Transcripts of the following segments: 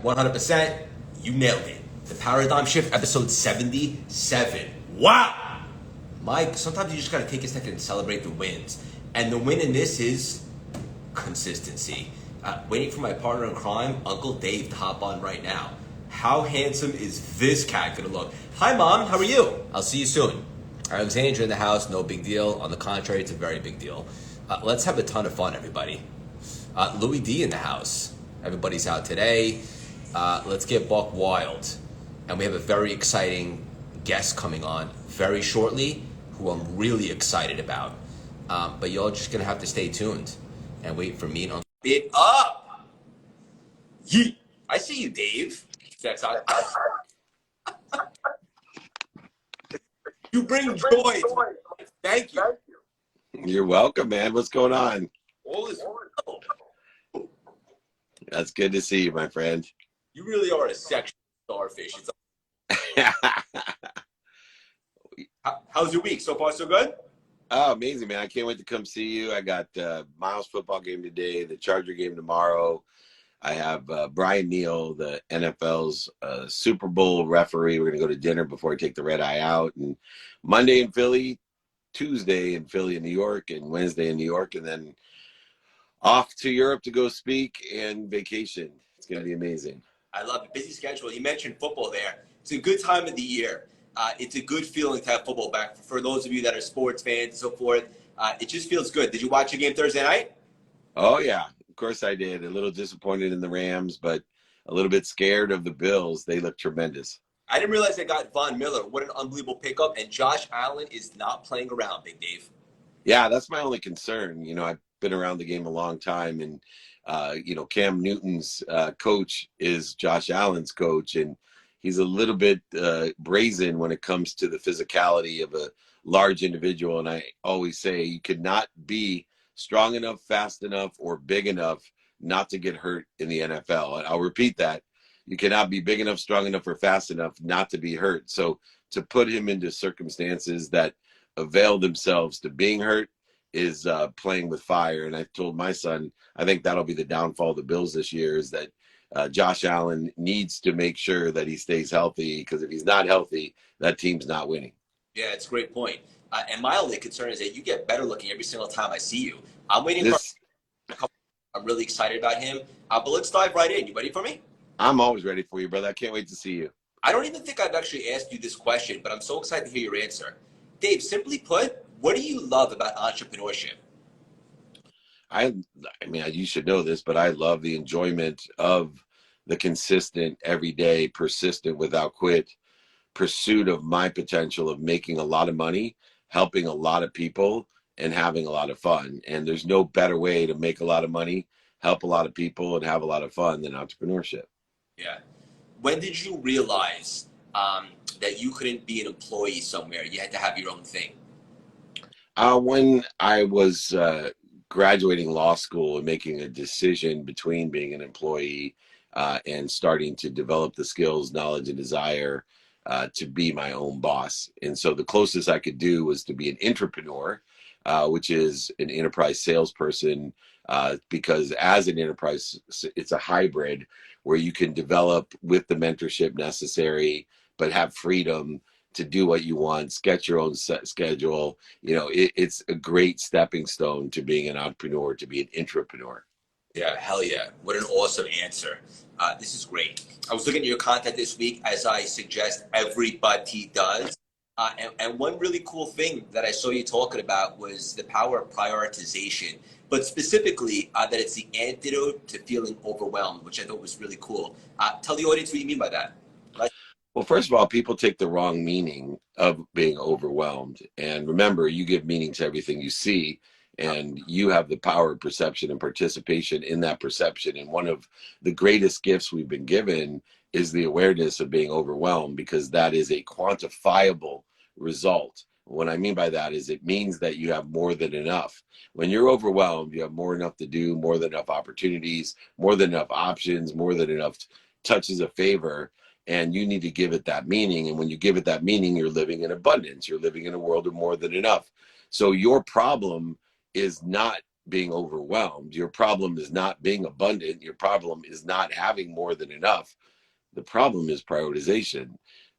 100%. You nailed it. The Paradigm Shift, episode 77. Wow! Mike, sometimes you just gotta take a second and celebrate the wins. And the win in this is consistency. Waiting for my partner in crime, Uncle Dave, to hop on right now. How handsome is this cat gonna look? Hi, Mom. How are you? I'll see you soon. Alexandra in the house, no big deal. On the contrary, it's a very big deal. Let's have a ton of fun, everybody. Louis D in the house. Everybody's out today. Let's get buck wild. And we have a very exciting guest coming on very shortly who I'm really excited about. But y'all just gonna have to stay tuned and wait for me to it up. Yeet. I see you, Dave. That's you bring joy. Thank you. You're welcome, man. What's going on? All is well. That's good to see you, my friend. You really are a sexual starfish. How's your week? So far, so good? Oh, amazing, man. I can't wait to come see you. I got Miles football game today, the Charger game tomorrow. I have Brian Neal, the NFL's Super Bowl referee. We're going to go to dinner before I take the red eye out. And Monday in Philly, Tuesday in Philly and New York, and Wednesday in New York, and then off to Europe to go speak and vacation. It's going to be amazing. I love it. Busy schedule. You mentioned football there. It's a good time of the year. It's a good feeling to have football back. For those of you that are sports fans and so forth, it just feels good. Did you watch a game Thursday night? Oh, yeah. Of course I did. A little disappointed in the Rams, but a little bit scared of the Bills. They look tremendous. I didn't realize they got Von Miller. What an unbelievable pickup. And Josh Allen is not playing around, Big Dave. Yeah, that's my only concern. You know, I've been around the game a long time, and, Cam Newton's coach is Josh Allen's coach, and he's a little bit brazen when it comes to the physicality of a large individual. And I always say you could not be strong enough, fast enough, or big enough not to get hurt in the NFL. And I'll repeat that. You cannot be big enough, strong enough, or fast enough not to be hurt. So to put him into circumstances that avail themselves to being hurt is playing with fire. And I told my son, I think that'll be the downfall of the Bills this year, is that Josh Allen needs to make sure that he stays healthy, because if he's not healthy, that team's not winning. Yeah, it's a great point. And my only concern is that you get better looking every single time I see you. I'm waiting for. I'm really excited about him. But let's dive right in. You ready for me? I'm always ready for you, brother. I can't wait to see you. I don't even think I've actually asked you this question, but I'm so excited to hear your answer. Dave, simply put, what do you love about entrepreneurship? I mean, you should know this, but I love the enjoyment of the consistent, everyday, persistent, without quit pursuit of my potential of making a lot of money, helping a lot of people, and having a lot of fun. And there's no better way to make a lot of money, help a lot of people, and have a lot of fun than entrepreneurship. Yeah. When did you realize that you couldn't be an employee somewhere? You had to have your own thing. When I was graduating law school and making a decision between being an employee and starting to develop the skills, knowledge, and desire to be my own boss. And so the closest I could do was to be an entrepreneur, which is an enterprise salesperson, because as an enterprise, it's a hybrid where you can develop with the mentorship necessary, but have freedom to do what you want, sketch your own set schedule. You know, it's a great stepping stone to being an entrepreneur, to be an entrepreneur. Yeah, hell yeah. What an awesome answer. This is great. I was looking at your content this week, as I suggest everybody does. And one really cool thing that I saw you talking about was the power of prioritization, but specifically that it's the antidote to feeling overwhelmed, which I thought was really cool. Tell the audience what you mean by that. Right? Well, first of all, people take the wrong meaning of being overwhelmed. And remember, you give meaning to everything you see, and you have the power of perception and participation in that perception. And one of the greatest gifts we've been given is the awareness of being overwhelmed, because that is a quantifiable result. What I mean by that is it means that you have more than enough. When you're overwhelmed, you have more than enough to do, more than enough opportunities, more than enough options, more than enough touches of favor. And you need to give it that meaning. And when you give it that meaning, you're living in abundance. You're living in a world of more than enough. So your problem is not being overwhelmed. Your problem is not being abundant. Your problem is not having more than enough. The problem is prioritization,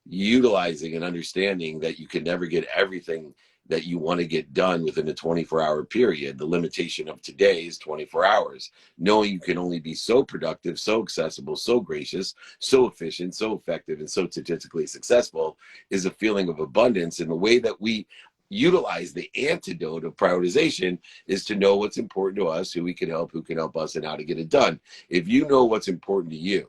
utilizing and understanding that you can never get everything that you want to get done within a 24-hour period. The limitation of today is 24 hours. Knowing you can only be so productive, so accessible, so gracious, so efficient, so effective, and so statistically successful is a feeling of abundance. And the way that we utilize the antidote of prioritization is to know what's important to us, who we can help, who can help us, and how to get it done. If you know what's important to you,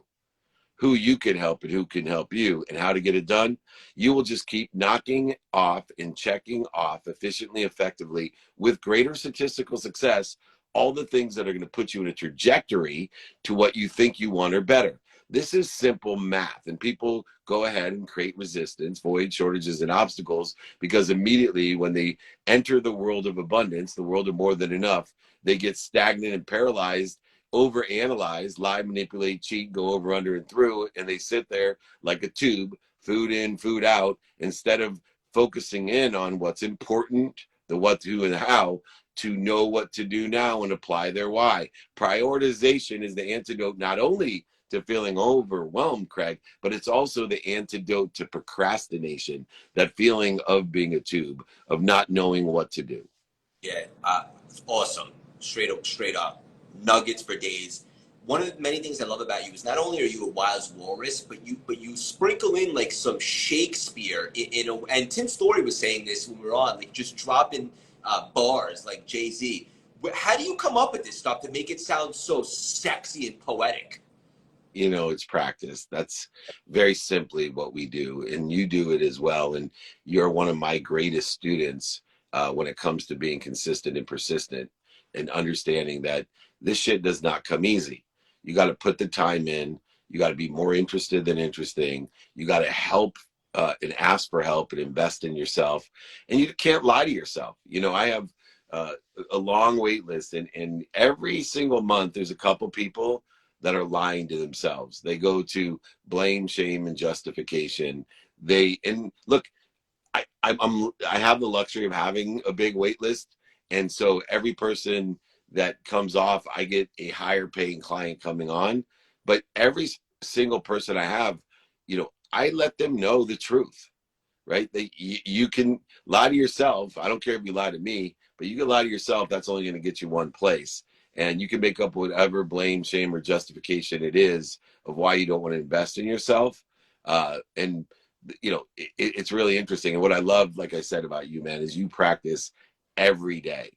who you can help and who can help you, and how to get it done, you will just keep knocking off and checking off efficiently, effectively, with greater statistical success, all the things that are going to put you in a trajectory to what you think you want or better. This is simple math, and people go ahead and create resistance, void, shortages, and obstacles, because immediately when they enter the world of abundance, the world of more than enough, they get stagnant and paralyzed, overanalyze, lie, manipulate, cheat, go over, under, and through, and they sit there like a tube, food in, food out, instead of focusing in on what's important, the what, who, and how, to know what to do now and apply their why. Prioritization is the antidote not only to feeling overwhelmed, Craig, but it's also the antidote to procrastination, that feeling of being a tube, of not knowing what to do. Yeah, awesome. Straight up. Nuggets for days. One of the many things I love about you is not only are you a wise walrus, but you sprinkle in like some Shakespeare and Tim Story was saying this when we were on, like just dropping bars like Jay-Z. How do you come up with this stuff to make it sound so sexy and poetic? You know, it's practice. That's very simply what we do, and you do it as well. And you're one of my greatest students when it comes to being consistent and persistent, and understanding that this shit does not come easy. You got to put the time in. You got to be more interested than interesting. You got to help and ask for help and invest in yourself. And you can't lie to yourself. You know, I have a long wait list, and every single month there's a couple people that are lying to themselves. They go to blame, shame, and justification. And look, I have the luxury of having a big wait list, and so every person that comes off, I get a higher paying client coming on. But every single person I have, you know, I let them know the truth, right? You can lie to yourself. I don't care if you lie to me, but you can lie to yourself. That's only going to get you one place. And you can make up whatever blame, shame, or justification it is of why you don't want to invest in yourself. And, you know, it's really interesting. And what I love, like I said about you, man, is you practice every day,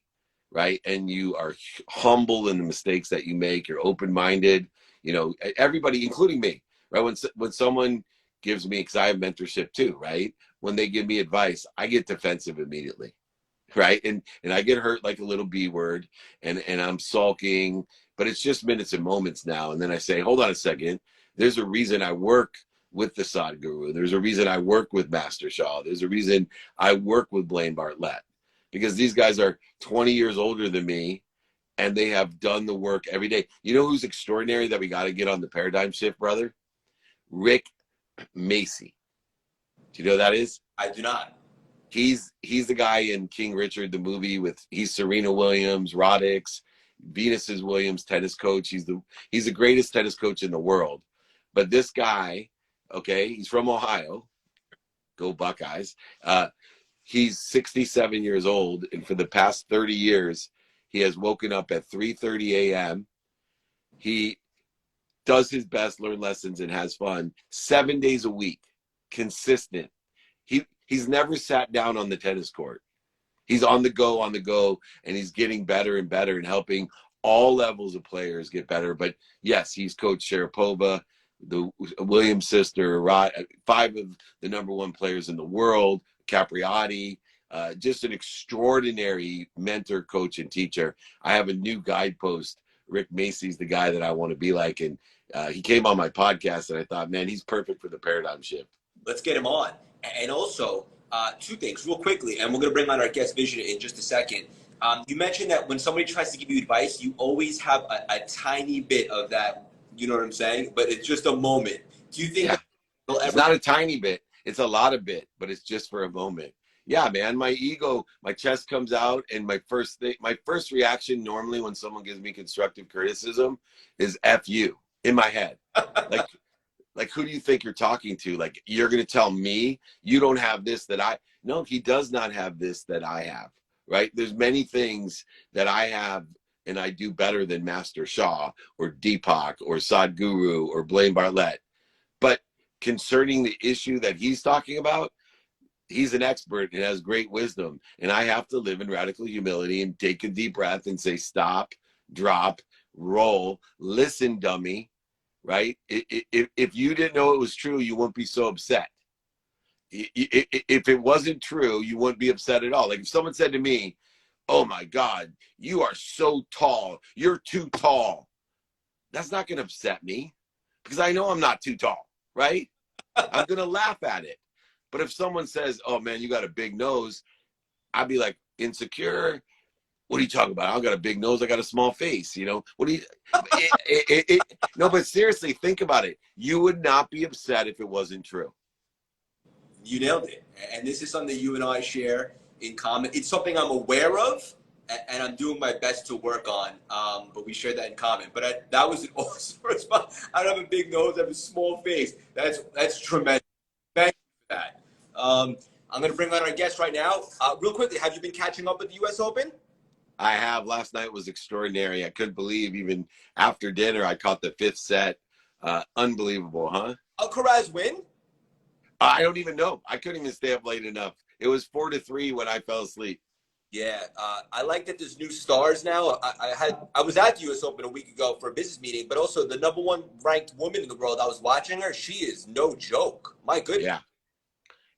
right? And you are humble in the mistakes that you make. You're open-minded. You know, everybody, including me, right? When someone gives me, because I have mentorship too, right? When they give me advice, I get defensive immediately. Right. And I get hurt like a little B word, and I'm sulking, but it's just minutes and moments now. And then I say, hold on a second. There's a reason I work with the Sadhguru. There's a reason I work with Master Shah. There's a reason I work with Blaine Bartlett, because these guys are 20 years older than me, and they have done the work every day. You know who's extraordinary that we got to get on the paradigm shift, brother? Rick Macy. Do you know who that is? I do not. He's the guy in King Richard, the movie, he's Serena Williams, Roddick's, Venus's Williams tennis coach. He's the greatest tennis coach in the world. But this guy, okay, he's from Ohio. Go Buckeyes. He's 67 years old, and for the past 30 years, he has woken up at 3:30 a.m. He does his best, learn lessons, and has fun 7 days a week, consistent. He's never sat down on the tennis court. He's on the go, and he's getting better and better and helping all levels of players get better. But yes, he's coached Sharapova, the Williams sister, 5 of the #1 players in the world, Capriati, just an extraordinary mentor, coach, and teacher. I have a new guidepost. Rick Macy's the guy that I want to be like. And he came on my podcast, and I thought, man, he's perfect for the paradigm shift. Let's get him on. And also, 2 things real quickly, and we're going to bring on our guest Vishen in just a second. You mentioned that when somebody tries to give you advice, you always have a tiny bit of that, you know what I'm saying? But it's just a moment. Do you think It's not a tiny bit. It's a lot of bit, but it's just for a moment. yeah, man, my ego, my chest comes out, and my first reaction normally when someone gives me constructive criticism is "F you" in my head. Like, who do you think you're talking to? Like, you're going to tell me you don't have this that I, no, he does not have this that I have, right? There's many things that I have and I do better than Master Shah or Deepak or Sadhguru or Blaine Bartlett. But concerning the issue that he's talking about, he's an expert and has great wisdom. And I have to live in radical humility and take a deep breath and say, stop, drop, roll, listen, dummy, right? If you didn't know it was true, you wouldn't be so upset. If it wasn't true, you wouldn't be upset at all. Like if someone said to me, oh my God, you are so tall, you're too tall. That's not going to upset me because I know I'm not too tall, right? I'm going to laugh at it. But if someone says, oh man, you got a big nose, I'd be like, insecure? What are you talking about? I got a big nose, I got a small face, you know? What do you, no, but seriously, think about it. You would not be upset if it wasn't true. You nailed it. And this is something you and I share in common. It's something I'm aware of and I'm doing my best to work on. But we share that in common. But that was an awesome response. I don't have a big nose, I have a small face. That's tremendous. Thank you for that. I'm going to bring on our guest right now. Real quickly, have you been catching up with the U.S. Open? I have. Last night was extraordinary. I couldn't believe even after dinner, I caught the fifth set. Unbelievable, huh? Alcaraz win? I don't even know. I couldn't even stay up late enough. It was 4-3 when I fell asleep. Yeah, I like that there's new stars now. I was at the U.S. Open a week ago for a business meeting, but also the number one ranked woman in the world. I was watching her. She is no joke. My goodness. Yeah.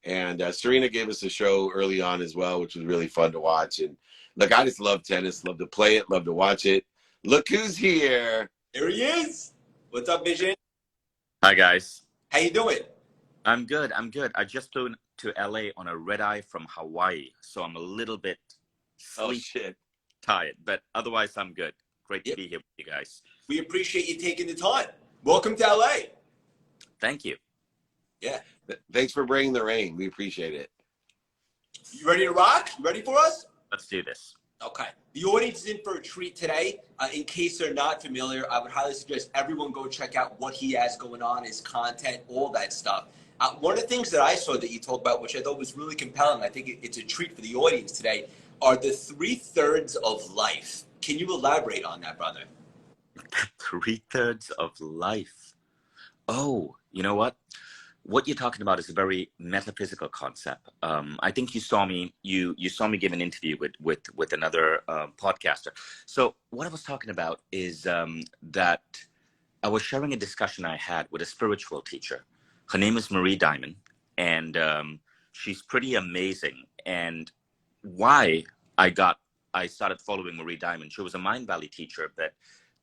And Serena gave us a show early on as well, which was really fun to watch. And look, I just love tennis, love to play it, love to watch it. Look who's here. There he is. What's up, Vishen? Hi, guys. How you doing? I'm good. I just flew to LA on a red eye from Hawaii, so I'm a little bit tired, but otherwise I'm good. Great to be here with you guys. We appreciate you taking the time. Welcome to LA. Thank you. Yeah. Thanks for bringing the rain. We appreciate it. You ready to rock? You ready for us? Let's do this. Okay. The audience is in for a treat today. In case they're not familiar, I would highly suggest everyone go check out what he has going on, his content, all that stuff. One of the things that I saw that you talked about, which I thought was really compelling, I think it's a treat for the audience today, are the 3/3 of life. Can you elaborate on that, brother? 3/3 of life. Oh, you know what? What you're talking about is a very metaphysical concept. I think you saw me give an interview with another podcaster. So what I was talking about is that I was sharing a discussion I had with a spiritual teacher. Her name is Marie Diamond, and she's pretty amazing. And why I started following Marie Diamond, she was a Mind Valley teacher, but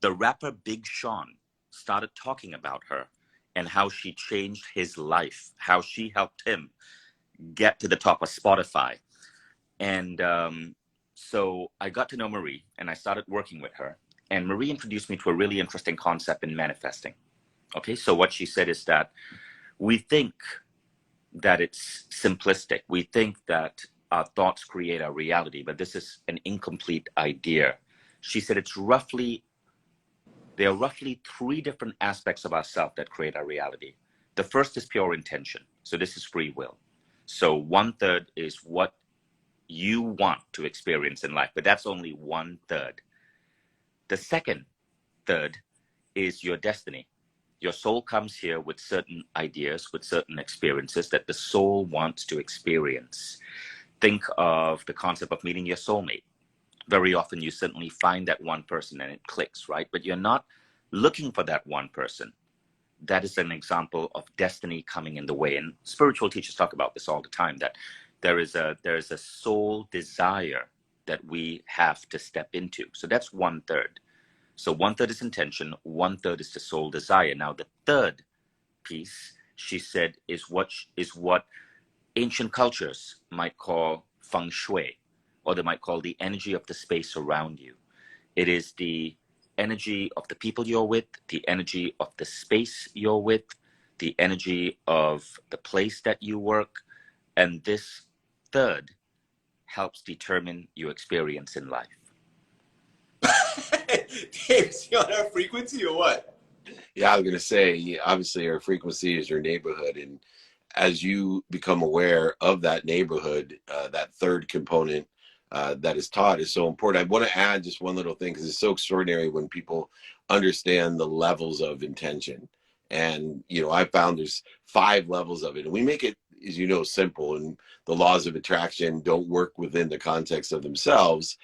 the rapper Big Sean started talking about her and how she changed his life, how she helped him get to the top of Spotify. And so I got to know Marie and I started working with her. And Marie introduced me to a really interesting concept in manifesting. Okay, so what she said is that we think that it's simplistic. We think that our thoughts create our reality, but this is an incomplete idea. She said there are roughly 3 different aspects of ourselves that create our reality. The first is pure intention. So this is free will. So 1/3 is what you want to experience in life, but that's only 1/3. The second third is your destiny. Your soul comes here with certain ideas, with certain experiences that the soul wants to experience. Think of the concept of meeting your soulmate. Very often you suddenly find that one person and it clicks, right? But you're not looking for that one person. That is an example of destiny coming in the way. And spiritual teachers talk about this all the time, that there is a soul desire that we have to step into. So that's 1/3. So 1/3 is intention, 1/3 is the soul desire. Now the third piece, she said, is what ancient cultures might call feng shui, or they might call the energy of the space around you. It is the energy of the people you're with, the energy of the space you're with, the energy of the place that you work. And this third helps determine your experience in life? Dave, is he on our frequency or what? Yeah, I was gonna say, obviously, our frequency is your neighborhood, and as you become aware of that neighborhood, that third component that is taught is so important. I want to add just one little thing because it's so extraordinary when people understand the levels of intention. And I found there's 5 levels of it, and we make it, as you know, simple. And the laws of attraction don't work within the context of themselves.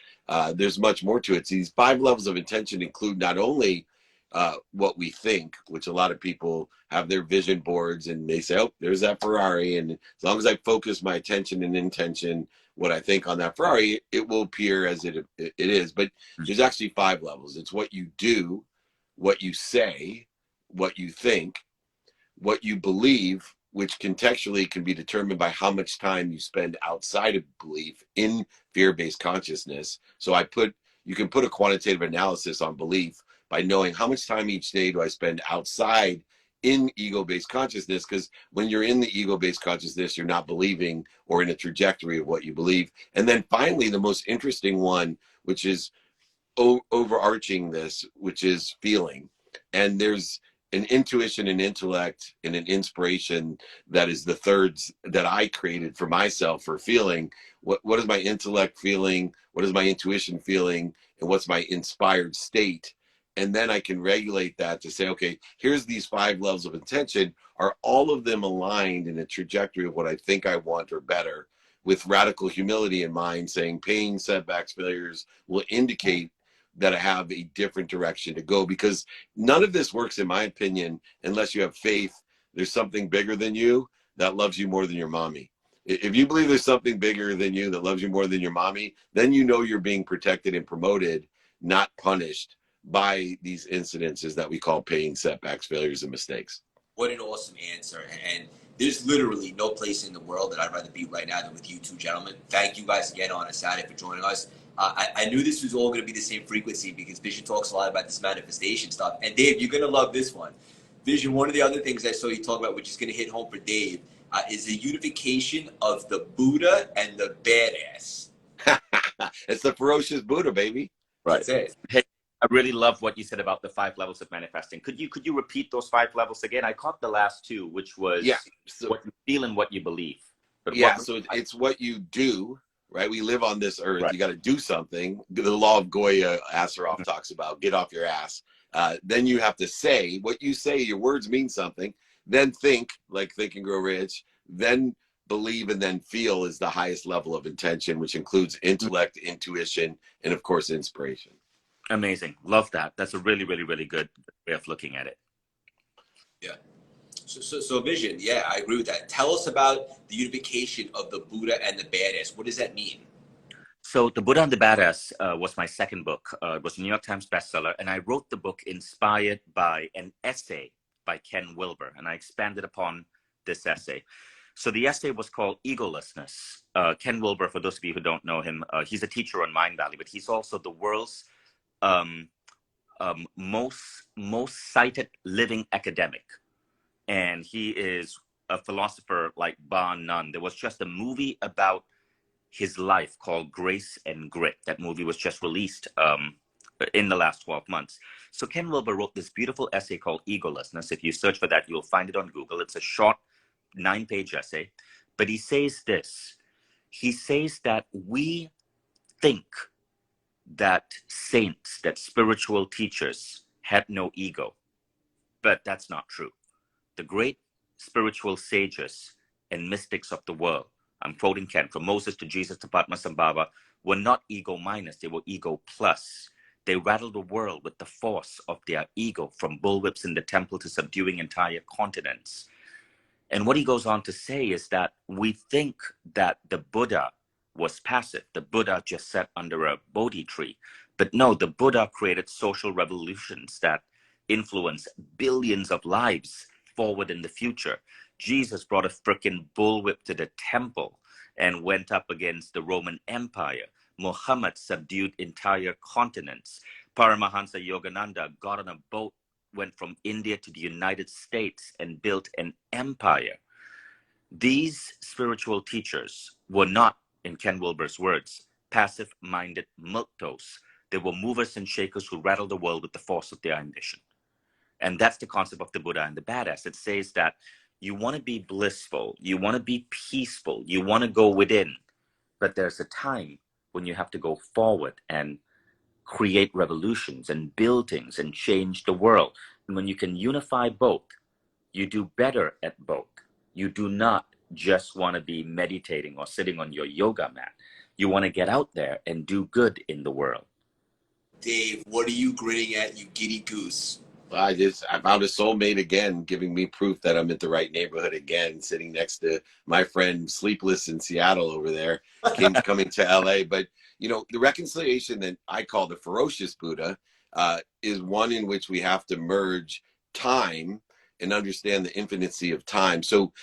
There's much more to it. So these 5 levels of intention include not only what we think, which a lot of people have their vision boards and they say, oh, there's that Ferrari. And as long as I focus my attention and intention, what I think on that Ferrari, it will appear as it is. But there's actually 5 levels. It's what you do, what you say, what you think, what you believe, which contextually can be determined by how much time you spend outside of belief in fear-based consciousness. So you can put a quantitative analysis on belief by knowing how much time each day do I spend outside in ego-based consciousness, because when you're in the ego-based consciousness, you're not believing or in a trajectory of what you believe. And then finally, the most interesting one, which is overarching this, which is feeling. And there's an intuition, an intellect, and an inspiration that is the thirds that I created for myself for feeling. What is my intellect feeling? What is my intuition feeling? And what's my inspired state? And then I can regulate that to say, okay, here's these 5 levels of intention. Are all of them aligned in a trajectory of what I think I want or better, with radical humility in mind, saying pain, setbacks, failures will indicate that I have a different direction to go, because none of this works, in my opinion, unless you have faith there's something bigger than you that loves you more than your mommy. If you believe there's something bigger than you that loves you more than your mommy, then you know you're being protected and promoted, not punished by these incidences that we call pain, setbacks, failures, and mistakes. What an awesome answer. And there's literally no place in the world that I'd rather be right now than with you two gentlemen. Thank you guys again on a Saturday for joining us. I knew this was all going to be the same frequency because Vishen talks a lot about this manifestation stuff. And Dave, you're going to love this one. Vishen, one of the other things I saw you talk about, which is going to hit home for Dave, is the unification of the Buddha and the badass. It's the ferocious Buddha, baby. Right. That's it. Hey, I really love what you said about the 5 levels of manifesting. Could you repeat those 5 levels again? I caught the last 2, which was what you feel and what you believe. But so it's what you do, right? We live on this earth. Right. You got to do something. The law of Goya Asaroff talks about, get off your ass. Then you have to say what you say. Your words mean something. Then think, like Think and Grow Rich. Then believe, and then feel is the highest level of intention, which includes intellect, intuition, and of course, inspiration. Amazing. Love that. That's a really, really, really good way of looking at it. Yeah. So Vishen, yeah, I agree with that. Tell us about the unification of the Buddha and the badass. What does that mean? So The Buddha and the Badass was my second book. It was a New York Times bestseller. And I wrote the book inspired by an essay by Ken Wilber. And I expanded upon this essay. So the essay was called Egolessness. Ken Wilber, for those of you who don't know him, he's a teacher on Mind Valley, but he's also the world's most cited living academic. And he is a philosopher like bar none. There was just a movie about his life called Grace and Grit. That movie was just released in the last 12 months. So Ken Wilber wrote this beautiful essay called Egolessness. If you search for that, you'll find it on Google. It's a short 9-page essay. But he says this. He says that we think that saints, that spiritual teachers had no ego. But that's not true. The great spiritual sages and mystics of the world, I'm quoting Ken, from Moses to Jesus to Padmasambhava, were not ego minus, they were ego plus. They rattled the world with the force of their ego, from bullwhips in the temple to subduing entire continents. And what he goes on to say is that we think that the Buddha was passive. The Buddha just sat under a Bodhi tree. But no, the Buddha created social revolutions that influence billions of lives forward in the future. Jesus brought a freaking bullwhip to the temple and went up against the Roman Empire. Muhammad subdued entire continents. Paramahansa Yogananda got on a boat, went from India to the United States and built an empire. These spiritual teachers were not in Ken Wilber's words, passive-minded milquetoast. They were movers and shakers who rattled the world with the force of their ambition. And that's the concept of the Buddha and the badass. It says that you want to be blissful, you want to be peaceful, you want to go within, but there's a time when you have to go forward and create revolutions and build things and change the world. And when you can unify both, you do better at both. You do not just want to be meditating or sitting on your yoga mat. You want to get out there and do good in the world. Dave, what are you grinning at, you giddy goose? I found a soulmate again, giving me proof that I'm in the right neighborhood again, sitting next to my friend Sleepless in Seattle over there, coming to LA. But, you know, the reconciliation that I call the ferocious Buddha is one in which we have to merge time and understand the infinity of time. So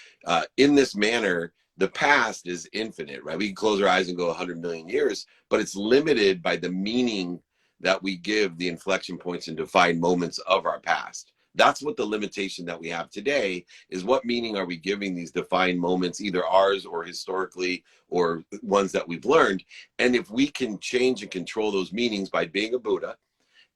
in this manner, the past is infinite, right? We can close our eyes and go 100 million years, but it's limited by the meaning that we give the inflection points and defined moments of our past. That's what the limitation that we have today is. What meaning are we giving these defined moments, either ours or historically or ones that we've learned? And if we can change and control those meanings by being a Buddha,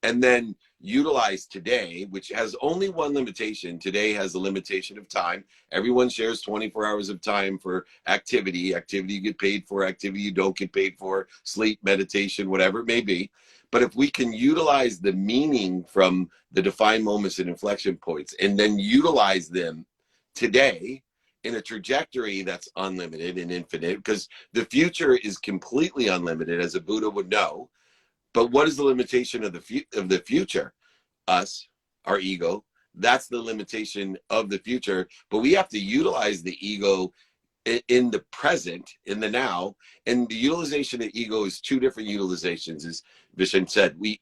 and then utilize today, which has only one limitation. Today has a limitation of time. Everyone shares 24 hours of time for activity you get paid for, activity you don't get paid for, sleep, meditation, whatever it may be. But if we can utilize the meaning from the defined moments and inflection points and then utilize them today in a trajectory that's unlimited and infinite, because the future is completely unlimited, as a Buddha would know. But what is the limitation of the future? Us, our ego. That's the limitation of the future. But we have to utilize the ego in the present, in the now. And the utilization of ego is two different utilizations, as Vishen said. We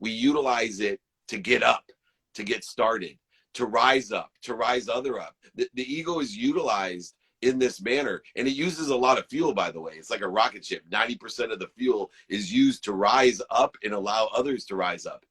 utilize it to get up, to get started, to rise up, to rise other up. The ego is utilized in this manner, and it uses a lot of fuel, by the way. It's like a rocket ship. 90% of the fuel is used to rise up and allow others to rise up.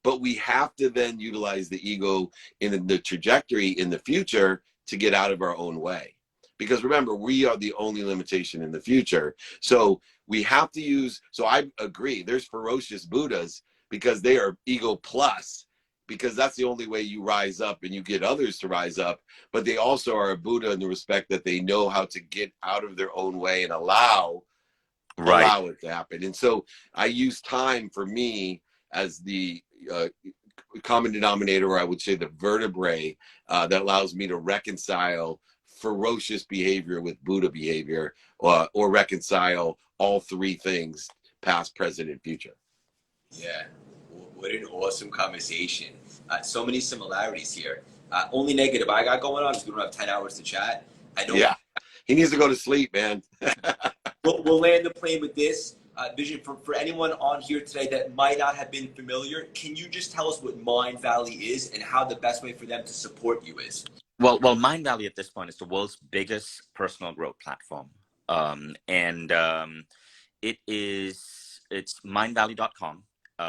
But we have to then utilize the ego in the trajectory in the future to get out of our own way. Because remember, we are the only limitation in the future. So we have to use, so I agree, there's ferocious Buddhas because they are ego plus, because that's the only way you rise up and you get others to rise up. But they also are a Buddha in the respect that they know how to get out of their own way and allow it to happen. And so I use time for me as the common denominator, or I would say the vertebrae that allows me to reconcile ferocious behavior with Buddha behavior, or reconcile all three things, past, present, and future. Yeah, what an awesome conversation. So many similarities here. Only negative I got going on is we don't have 10 hours to chat. I know. Yeah, he needs to go to sleep, man. We'll land the plane with this. Vishen, for anyone on here today that might not have been familiar, can you just tell us what Mind Valley is and how the best way for them to support you is? Well, Mind Valley at this point is the world's biggest personal growth platform. It's mindvalley.com.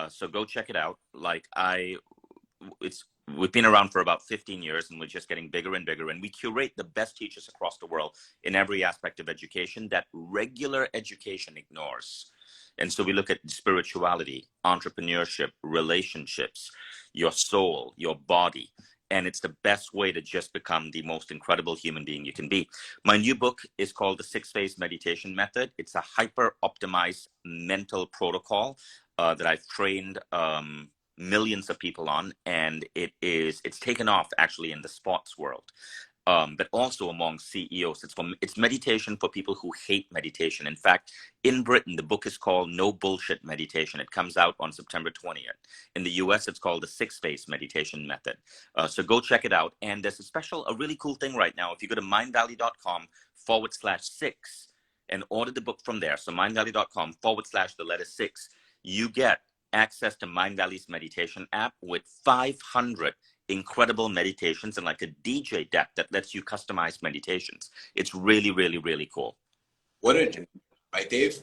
So go check it out. We've been around for about 15 years, and we're just getting bigger and bigger. And we curate the best teachers across the world in every aspect of education that regular education ignores. And so we look at spirituality, entrepreneurship, relationships, your soul, your body. And it's the best way to just become the most incredible human being you can be. My new book is called The 6-Phase Meditation Method. It's a hyper-optimized mental protocol that I've trained millions of people on, and it's taken off actually in the sports world, but also among CEOs. It's meditation for people who hate meditation. In fact, in Britain, the book is called No Bullshit Meditation. It comes out on September 20th. In the US, it's called the 6-Phase Meditation Method. So go check it out. And there's a really cool thing right now. If you go to mindvalley.com/6 and order the book from there, so mindvalley.com/6, you get access to Mind Valley's meditation app with 500 incredible meditations and like a DJ deck that lets you customize meditations. It's really, really, really cool. Right, Dave?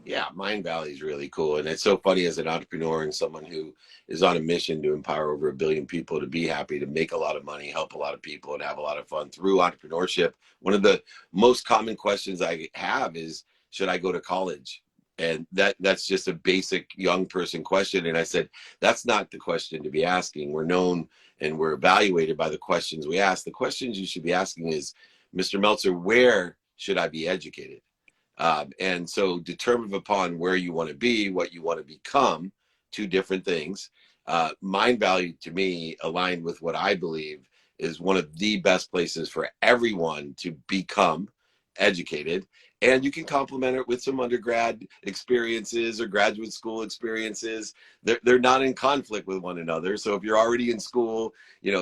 Yeah, Mind Valley is really cool. And it's so funny as an entrepreneur and someone who is on a mission to empower over 1 billion people to be happy, to make a lot of money, help a lot of people, and have a lot of fun through entrepreneurship. One of the most common questions I have is, should I go to college? And that's just a basic young person question. And I said, that's not the question to be asking. We're known and we're evaluated by the questions we ask. The questions you should be asking is, Mr. Meltzer, where should I be educated? And so determine upon where you want to be, what you want to become, two different things. Mind Valley, to me, aligned with what I believe is one of the best places for everyone to become educated. And you can complement it with some undergrad experiences or graduate school experiences. They're not in conflict with one another. So if you're already in school,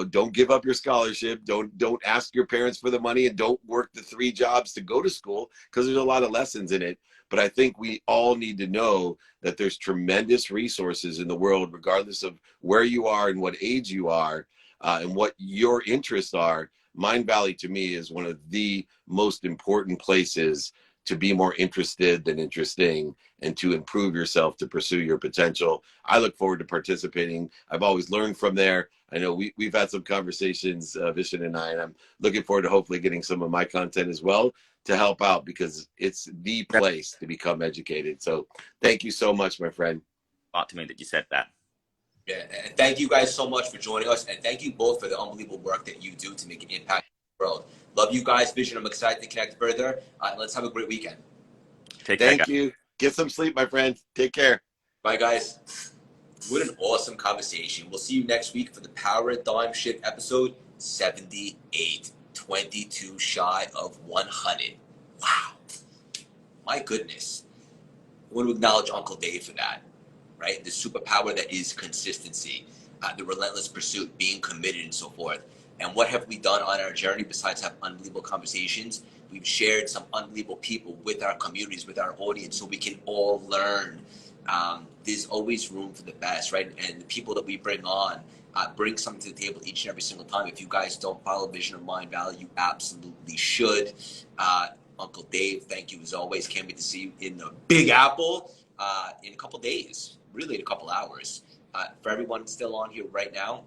don't give up your scholarship. Don't ask your parents for the money, and don't work the 3 jobs to go to school, because there's a lot of lessons in it. But I think we all need to know that there's tremendous resources in the world, regardless of where you are and what age you are, and what your interests are. Mind Valley, to me, is one of the most important places to be more interested than interesting, and to improve yourself, to pursue your potential. I look forward to participating. I've always learned from there. I know we've had some conversations, Vishen and I, and I'm looking forward to hopefully getting some of my content as well to help out, because it's the place to become educated. So thank you so much, my friend. To me that you said that. Yeah, and thank you guys so much for joining us, and thank you both for the unbelievable work that you do to make an impact in the world. Love you guys, Vishen. I'm excited to connect further. Let's have a great weekend. Thank you. Get some sleep, my friend. Take care. Bye, guys. What an awesome conversation. We'll see you next week for the Paradigm Shift episode 78. 22 shy of 100. Wow. My goodness. I want to acknowledge Uncle Dave for that, right? The superpower that is consistency, the relentless pursuit, being committed, and so forth. And what have we done on our journey besides have unbelievable conversations? We've shared some unbelievable people with our communities, with our audience, so we can all learn. There's always room for the best, right? And the people that we bring on bring something to the table each and every single time. If you guys don't follow Vision of Mind Valley, you absolutely should. Uncle Dave, thank you as always. Can't wait to see you in the Big Apple in a couple days, really in a couple hours. For everyone still on here right now,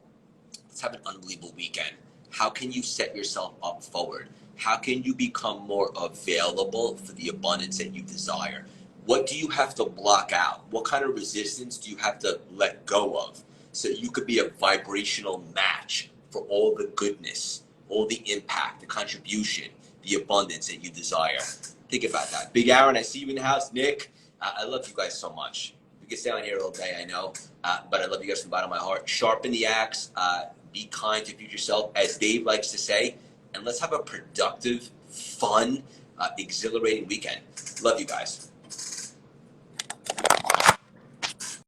let's have an unbelievable weekend. How can you set yourself up forward? How can you become more available for the abundance that you desire? What do you have to block out? What kind of resistance do you have to let go of so you could be a vibrational match for all the goodness, all the impact, the contribution, the abundance that you desire? Think about that. Big Aaron, I see you in the house. Nick, I love you guys so much. We could stay on here all day, I know, but I love you guys from the bottom of my heart. Sharpen the axe. Be kind to future self, as Dave likes to say, and let's have a productive, fun, exhilarating weekend. Love you guys.